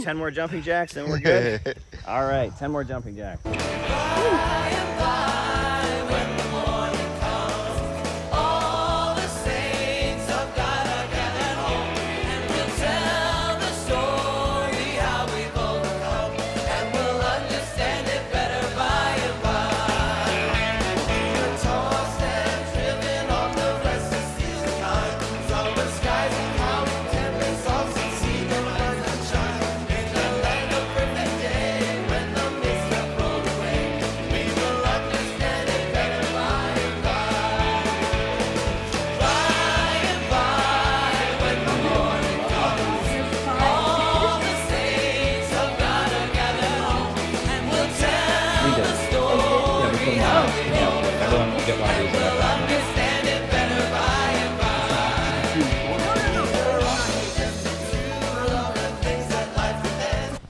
10 more jumping jacks, then we're good? All right, 10 more jumping jacks.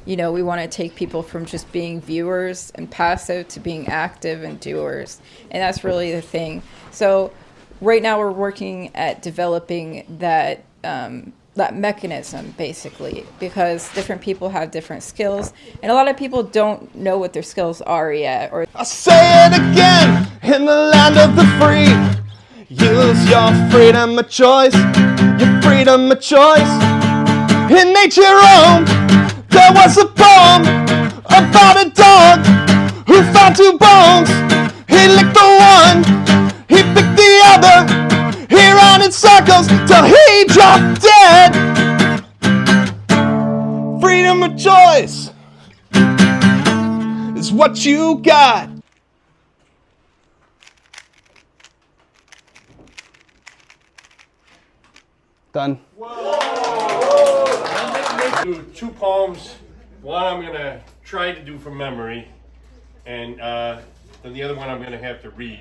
You know, we want to take people from just being viewers and passive to being active and doers. And that's really the thing. So right now we're working at developing that that mechanism, basically, because different people have different skills. And a lot of people don't know what their skills are yet. Or I'll say it again, in the land of the free, use your freedom of choice, your freedom of choice. In nature Rome, there was a poem about a dog who found two bones. He licked the one, he picked the other. He ran in circles till he dropped dead. Freedom of choice is what you got. Done. Do two poems. One I'm going to try to do from memory, and then the other one I'm going to have to read.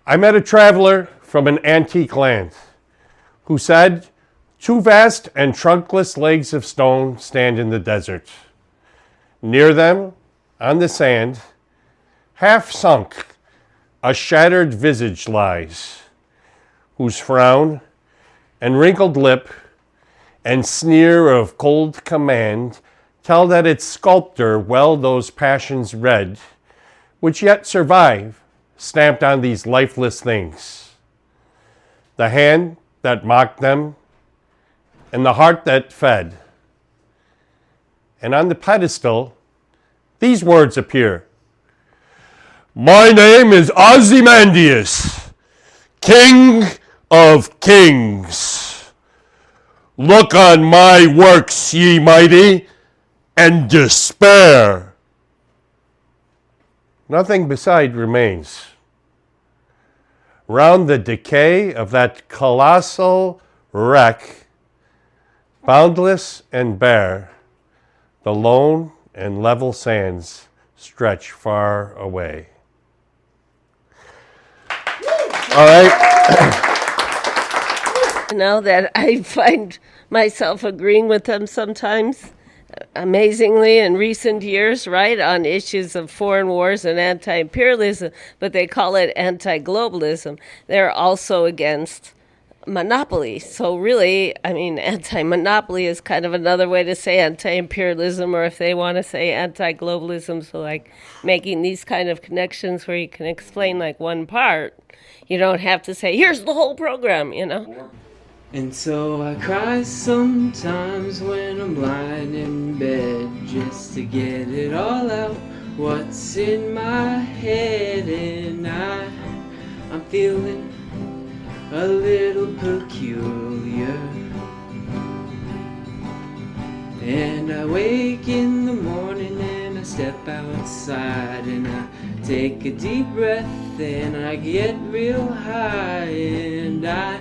I met a traveler from an antique land who said, "Two vast and trunkless legs of stone stand in the desert. Near them, on the sand, half sunk, a shattered visage lies, whose frown and wrinkled lip and sneer of cold command tell that its sculptor well those passions read, which yet survive, stamped on these lifeless things. The hand that mocked them, and the heart that fed. And on the pedestal, these words appear. My name is Ozymandias, King of Kings. Look on my works, ye mighty, and despair. Nothing beside remains. Round the decay of that colossal wreck, boundless and bare, the lone and level sands stretch far away." All right. You know, that I find myself agreeing with them sometimes, amazingly, in recent years, right, on issues of foreign wars and anti-imperialism, but they call it anti-globalism. They're also against monopoly. So really, I mean, anti-monopoly is kind of another way to say anti-imperialism, or if they want to say anti-globalism, so like making these kind of connections where you can explain like one part. You don't have to say, here's the whole program, you know. And so I cry sometimes when I'm lying in bed, just to get it all out, what's in my head. And I'm feeling a little peculiar. And I wake in the morning and I step outside and I take a deep breath and I get real high, and I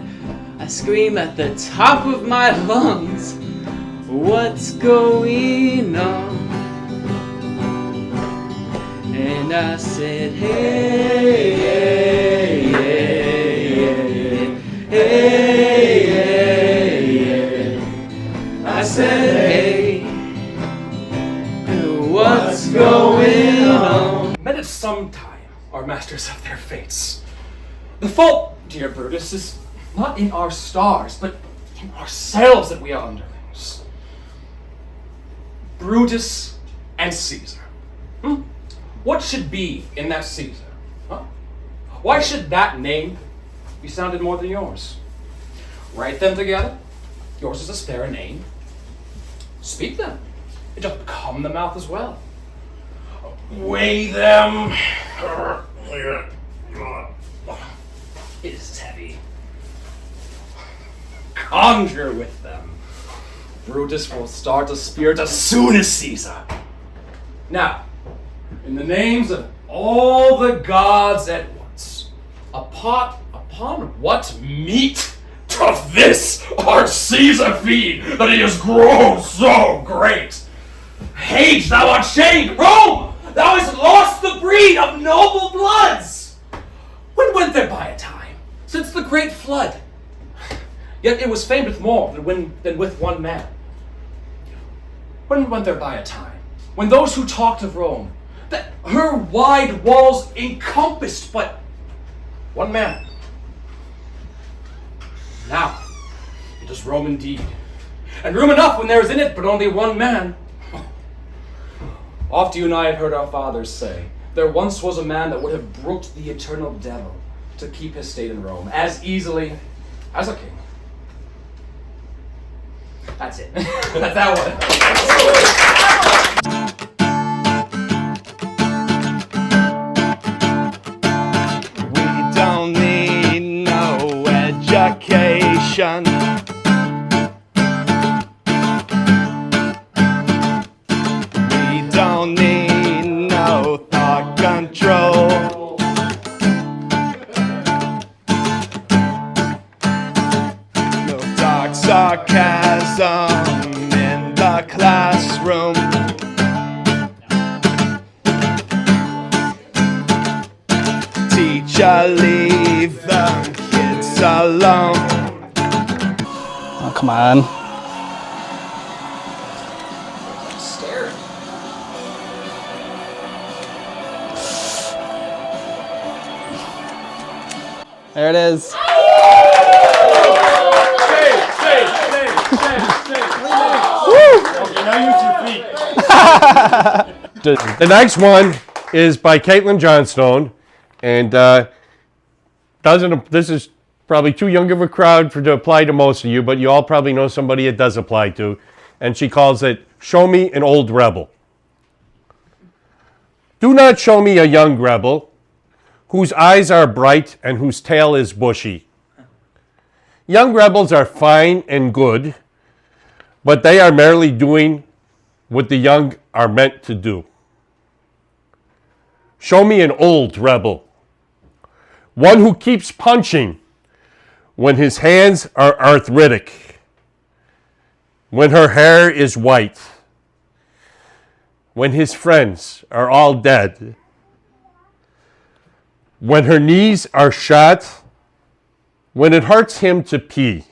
scream at the top of my lungs, what's going on? And I said, hey, hey, hey, hey, hey, hey. I said, hey, what's going on? Men at some time are masters of their fates. The fault, dear Brutus, is not in our stars, but in ourselves that we are underlings. Brutus and Caesar. What should be in that Caesar? Huh? Why should that name be sounded more than yours? Write them together. Yours is a spare name. Speak them. It doth become the mouth as well. Weigh them. It is heavy. Conjure with them. Brutus will start a spirit as soon as Caesar. Now, in the names of all the gods at once, upon what meat doth this our Caesar feed, that he has grown so great? Hate, thou art shamed! Rome, thou hast lost the breed of noble bloods! When went there by a time, since the great flood? Yet it was famed with more than with one man. When went there by a time, when those who talked of Rome, that her wide walls encompassed but one man? Now, it is Rome indeed, and room enough when there is in it but only one man. Oft you and I have heard our fathers say, there once was a man that would have brooked the eternal devil to keep his state in Rome as easily as a king. That's it. That's that We don't need no education. We don't need no thought control. No dark sarcasm in the classroom. Teacher, leave the kids alone. Oh, come on. Staring. There it is. Stay. Okay, now use your feet. The next one is by Caitlin Johnstone, and this is probably too young of a crowd to apply to most of you, but you all probably know somebody it does apply to, and she calls it "Show Me an Old Rebel." Do not show me a young rebel whose eyes are bright and whose tail is bushy. Young rebels are fine and good, but they are merely doing what the young are meant to do. Show me an old rebel, one who keeps punching when his hands are arthritic, when her hair is white, when his friends are all dead, when her knees are shot, when it hurts him to pee,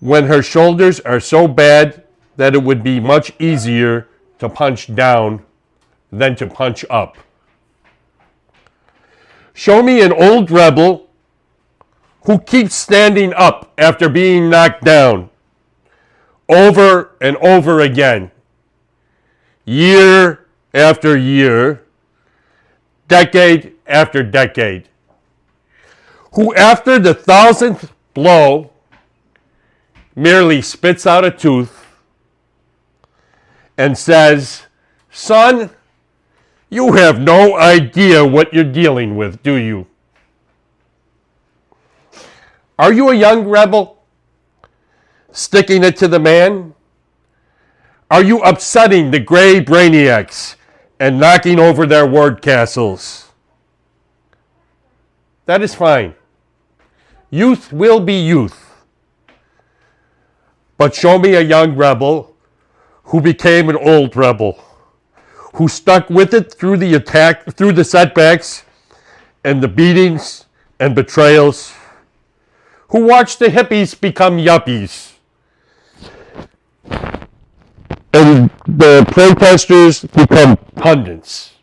when her shoulders are so bad that it would be much easier to punch down than to punch up. Show me an old rebel who keeps standing up after being knocked down over and over again, year after year, decade after decade, who after the 1,000th blow merely spits out a tooth and says, "Son, you have no idea what you're dealing with, do you?" Are you a young rebel, sticking it to the man? Are you upsetting the gray brainiacs and knocking over their word castles? That is fine. Youth will be youth. But show me a young rebel who became an old rebel, who stuck with it through the attack, through the setbacks and the beatings and betrayals, who watched the hippies become yuppies, and the protesters become pundits,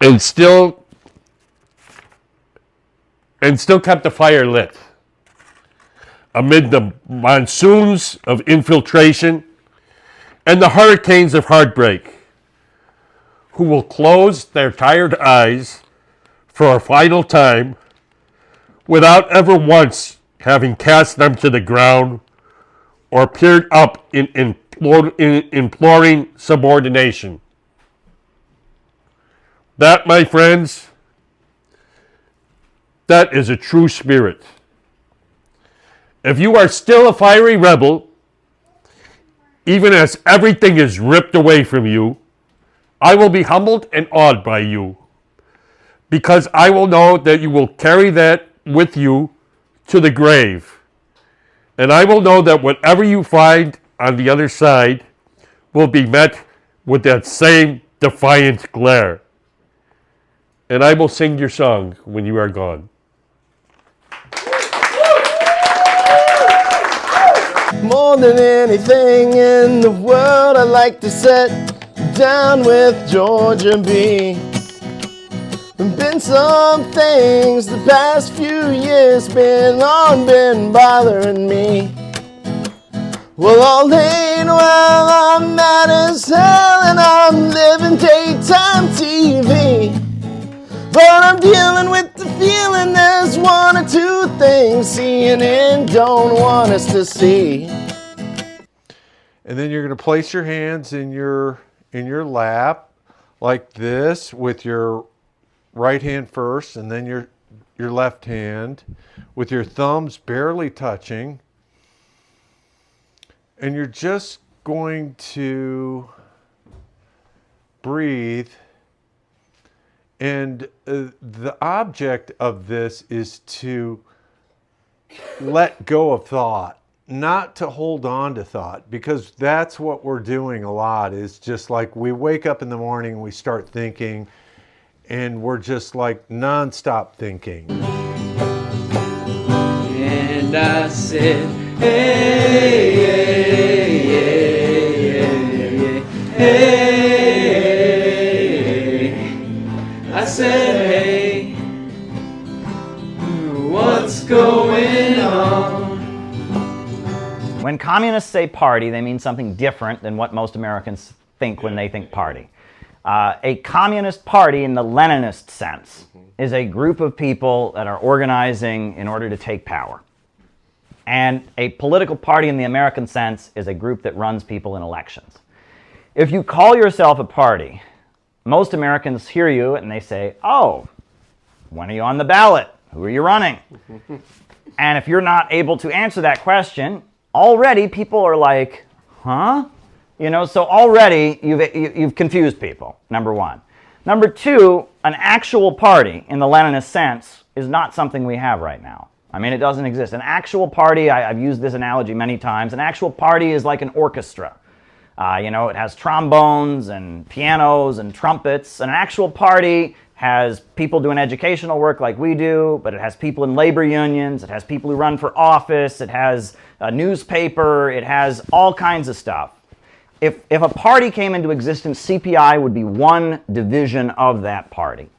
and still kept the fire lit amid the monsoons of infiltration and the hurricanes of heartbreak, who will close their tired eyes for a final time without ever once having cast them to the ground or peered up in imploring subordination. That, my friends, that is a true spirit. If you are still a fiery rebel, even as everything is ripped away from you, I will be humbled and awed by you, because I will know that you will carry that with you to the grave. And I will know that whatever you find on the other side will be met with that same defiant glare. And I will sing your song when you are gone. More than anything in the world, I'd like to sit down with Georgia B. Been some things the past few years been bothering me. Well, all ain't well, I'm mad as hell, and I'm living daytime TV. But I'm dealing with the feeling there's one or two things CNN don't want us to see. And then you're going to place your hands in your lap like this, with your right hand first and then your left hand, with your thumbs barely touching. And you're just going to breathe. And the object of this is to let go of thought, not to hold on to thought, because that's what we're doing a lot. Is just like we wake up in the morning and we start thinking, and we're just like nonstop thinking. And I said, hey, hey, hey, hey, hey. I said, hey, what's going on? When communists say party, they mean something different than what most Americans think when they think party. A communist party, in the Leninist sense, is a group of people that are organizing in order to take power. And a political party in the American sense is a group that runs people in elections. If you call yourself a party, most Americans hear you and they say, oh, when are you on the ballot? Who are you running? And if you're not able to answer that question, already people are like, huh? You know, so already you've confused people, number one. Number two, an actual party in the Leninist sense is not something we have right now. I mean, it doesn't exist. An actual party, I've used this analogy many times, an actual party is like an orchestra. You know, it has trombones and pianos and trumpets. And an actual party has people doing educational work like we do, but it has people in labor unions, it has people who run for office, it has a newspaper, it has all kinds of stuff. If a party came into existence, CPI would be one division of that party.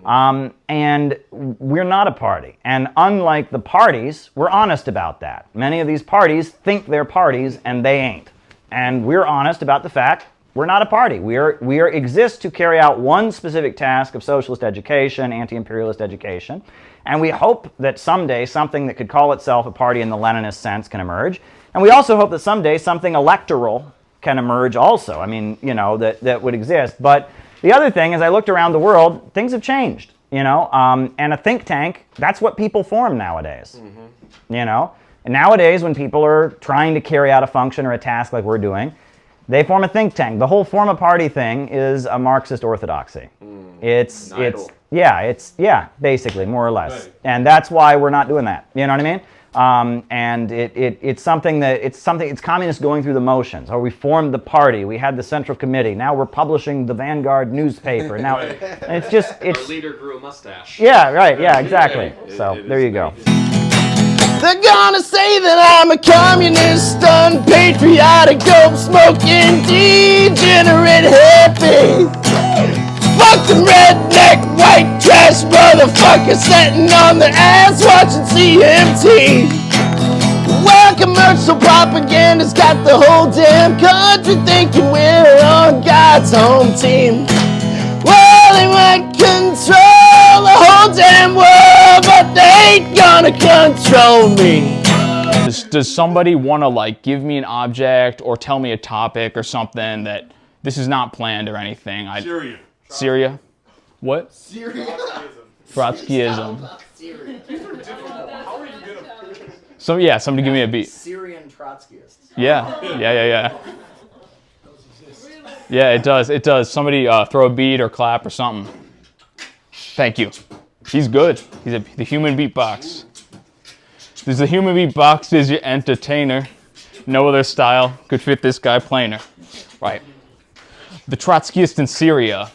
And we're not a party. And unlike the parties, we're honest about that. Many of these parties think they're parties, and they ain't. And we're honest about the fact we're not a party. We exist to carry out one specific task of socialist education, anti-imperialist education. And we hope that someday something that could call itself a party in the Leninist sense can emerge. And we also hope that someday something electoral can emerge also. I mean, you know, that would exist. But the other thing is, I looked around the world, things have changed, you know, and a think tank, that's what people form nowadays, you know. And nowadays, when people are trying to carry out a function or a task like we're doing, they form a think tank. The whole form a party thing is a Marxist orthodoxy. It's basically, more or less. Right. And that's why we're not doing that. You know what I mean? And it's communists going through the motions. Or we formed the party, we had the Central Committee, now we're publishing the Vanguard newspaper. Now, right. Our leader grew a mustache. Yeah, right, yeah, exactly. So, there you go. They're gonna say that I'm a communist, unpatriotic, dope-smoking, degenerate hippie. Fuck them redneck, white trash motherfuckers sitting on their ass watching CMT. Well, commercial propaganda's got the whole damn country thinking we're on God's home team. Well, they might control the whole damn world, but they ain't gonna control me. Does somebody want to like give me an object or tell me a topic or something that this is not planned or anything? Syria. Syria? What? Syria. Trotskyism. So yeah, somebody give me a beat. Syrian Trotskyists. Yeah. Yeah, it does. Somebody throw a beat or clap or something. Thank you. He's good. He's the human beatbox. There's the human beatbox is your entertainer. No other style could fit this guy plainer. Right. The Trotskyists in Syria.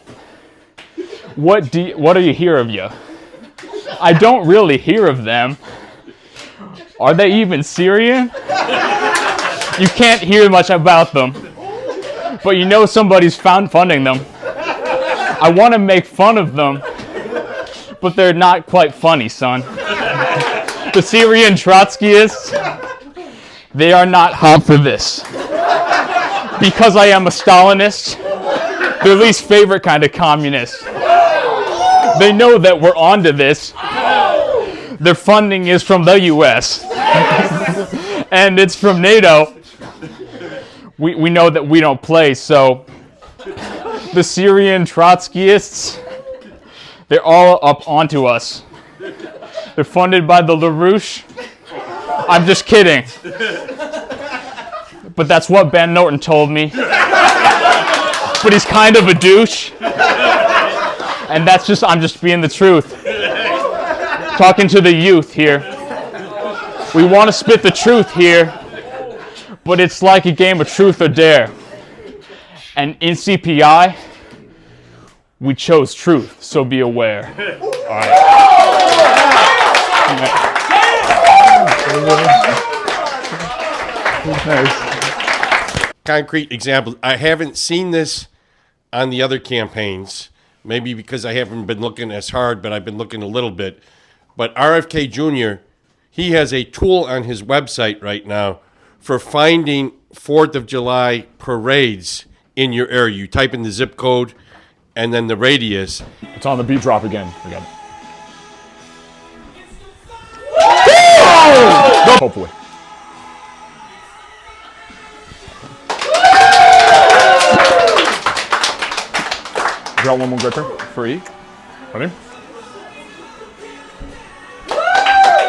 What do you hear of you? I don't really hear of them. Are they even Syrian? You can't hear much about them. But you know somebody's funding them. I want to make fun of them, but they're not quite funny, son. The Syrian Trotskyists, they are not hot for this. Because I am a Stalinist, their least favorite kind of communist. They know that we're onto this. Their funding is from the US. And it's from NATO. We know that we don't play, so the Syrian Trotskyists, they're all up onto us. They're funded by the LaRouche. I'm just kidding. But that's what Ben Norton told me. But he's kind of a douche. And I'm just being the truth. Talking to the youth here. We want to spit the truth here. But it's like a game of truth or dare. And in CPI, we chose truth, so be aware. All right. Concrete example. I haven't seen this on the other campaigns, maybe because I haven't been looking as hard, but I've been looking a little bit. But RFK Jr., he has a tool on his website right now for finding 4th of July parades in your area. You type in the zip code and then the radius. It's on the beat drop again. We got it. Hopefully. Got one more gritter for E. Ready?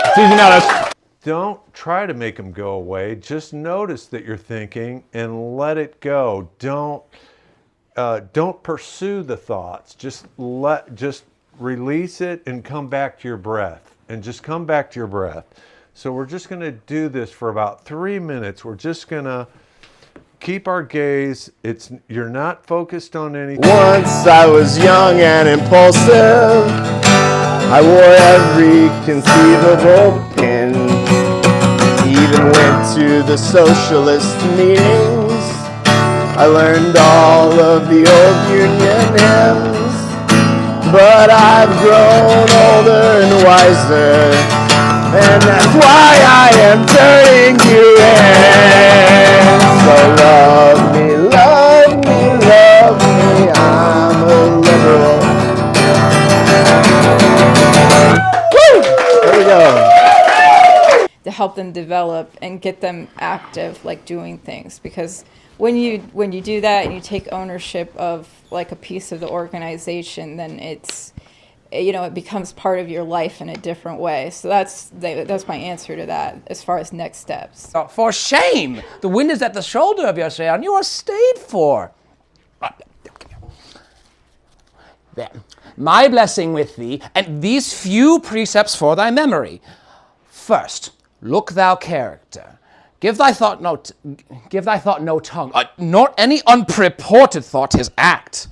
It's easy now. Don't try to make them go away. Just notice that you're thinking and let it go. Don't pursue the thoughts. Just release it and come back to your breath. And just come back to your breath. So we're just going to do this for about 3 minutes. We're just going to keep our gaze. You're not focused on anything. Once I was young and impulsive. I wore every conceivable pin. Even went to the socialist meetings. I learned all of the old Union hymns. But I've grown older and wiser, and that's why I am turning you in. So love me, love me, love me, I'm a liberal. Woo! There we go. To help them develop and get them active, like doing things, because when you do that and you take ownership of like a piece of the organization, then it becomes part of your life in a different way. So that's my answer to that as far as next steps. Oh, for shame! The wind is at the shoulder of your sail, and you are stayed for. There. My blessing with thee, and these few precepts for thy memory. First, look thou character. Give thy thought no tongue, nor any unpurported thought his act.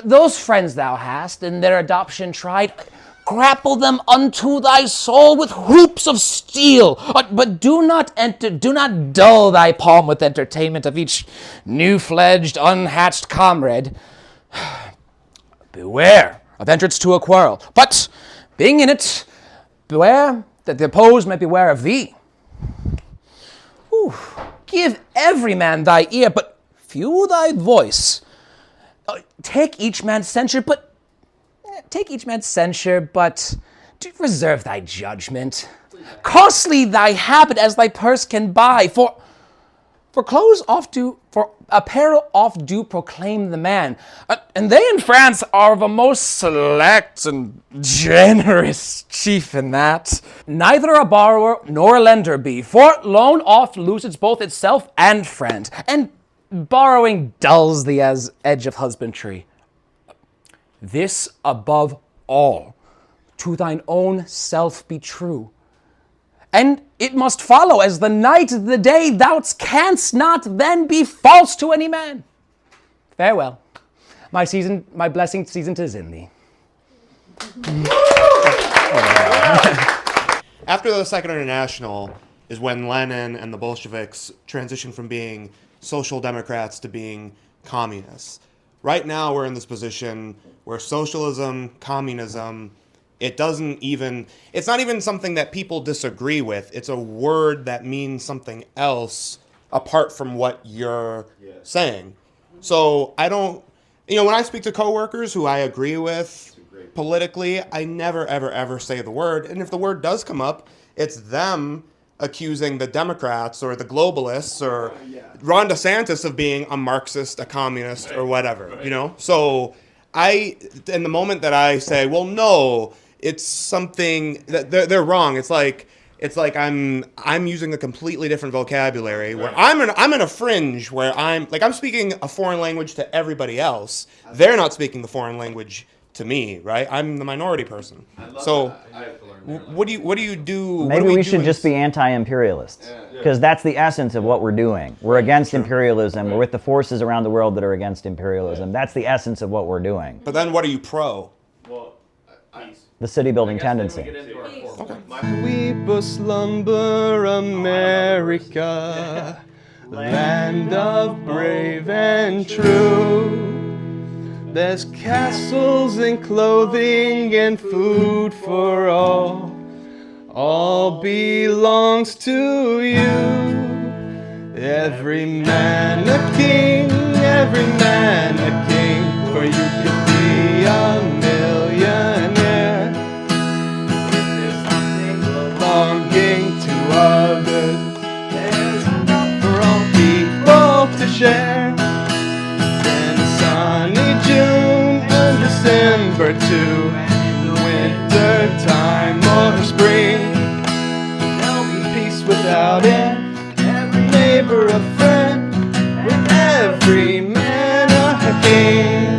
Those friends thou hast, in their adoption tried, grapple them unto thy soul with hoops of steel. But do not dull thy palm with entertainment of each new-fledged, unhatched comrade. Beware of entrance to a quarrel, but being in it, beware that the opposed may beware of thee. Ooh, give every man thy ear, but few thy voice. Take each man's censure, but do reserve thy judgment. Costly thy habit as thy purse can buy, for apparel oft do proclaim the man. And they in France are of a most select and generous chief in that. Neither a borrower nor a lender be, for loan oft loses both itself and friend, and borrowing dulls the edge of husbandry. This above all, to thine own self be true. And it must follow as the night the day, thou canst not then be false to any man. Farewell. My blessing season 'tis in thee. After the Second International is when Lenin and the Bolsheviks transitioned from being social democrats to being communists. Right now we're in this position where socialism, communism, it's not even something that people disagree with. It's a word that means something else apart from what you're saying. So when I speak to coworkers who I agree with politically, I never, ever, ever say the word. And if the word does come up, it's them accusing the Democrats or the globalists or Ron DeSantis of being a Marxist, a communist, or whatever, So in the moment that I say, well, no, it's something that they're wrong. It's like I'm using a completely different vocabulary where I'm in a fringe where I'm speaking a foreign language to everybody else. They're not speaking the foreign language to me, right? I'm the minority person. So what do you do? Maybe we should just be anti-imperialists, because that's the essence of what we're doing. We're against imperialism. We're with the forces around the world that are against imperialism. That's the essence of what we're doing. But then what are you pro? The city-building tendency. Weep a slumber, America, land of brave and true. There's castles and clothing and food for all belongs to you. Every man a king, for you could be a millionaire. Belonging to others, there's enough for all people to share. And a sunny June and December too, and winter time or spring, there'll be peace without end. Every neighbor a friend, with every man a king.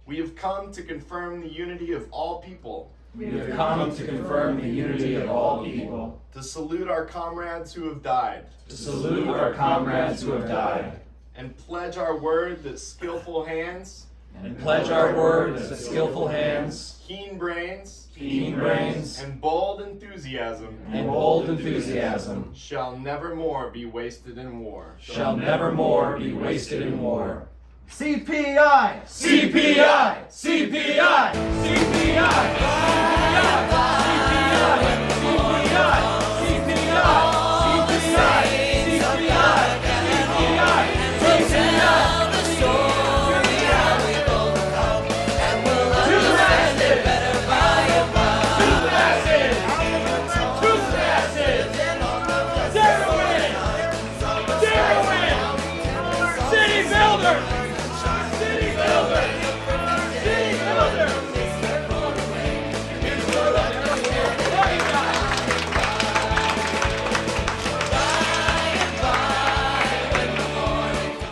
We have come to confirm the unity of all people. We have come to confirm the unity of all people. To salute our comrades who have died. To salute our comrades who have died. And pledge our word that skillful hands. And pledge our word that skillful hands. Keen brains. Keen brains. And bold enthusiasm. And bold enthusiasm. Shall never more be wasted in war. Shall never more be wasted in war. CPI! CPI! CPI! City builder!